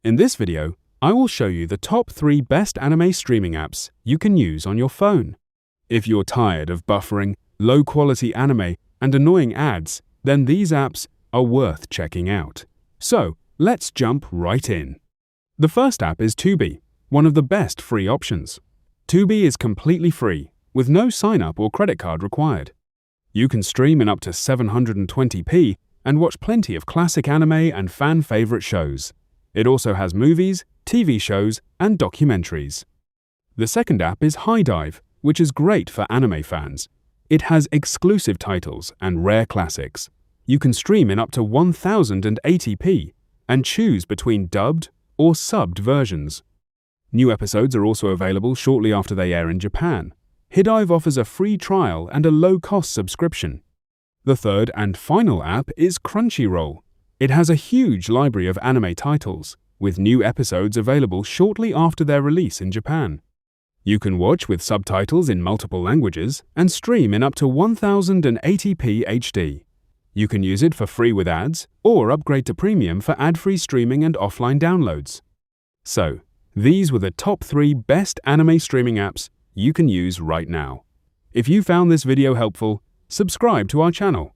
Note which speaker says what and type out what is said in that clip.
Speaker 1: In this video, I will show you the top 3 best anime streaming apps you can use on your phone. If you're tired of buffering, low-quality anime, and annoying ads, then these apps are worth checking out. So, let's jump right in. The first app is Tubi, one of the best free options. Tubi is completely free, with no sign-up or credit card required. You can stream in up to 720p and watch plenty of classic anime and fan-favorite shows. It also has movies, TV shows, and documentaries. The second app is HIDIVE, which is great for anime fans. It has exclusive titles and rare classics. You can stream in up to 1080p and choose between dubbed or subbed versions. New episodes are also available shortly after they air in Japan. HIDIVE offers a free trial and a low-cost subscription. The third and final app is Crunchyroll. It has a huge library of anime titles, with new episodes available shortly after their release in Japan. You can watch with subtitles in multiple languages and stream in up to 1080p HD. You can use it for free with ads or upgrade to premium for ad-free streaming and offline downloads. So, these were the top 3 best anime streaming apps you can use right now. If you found this video helpful, subscribe to our channel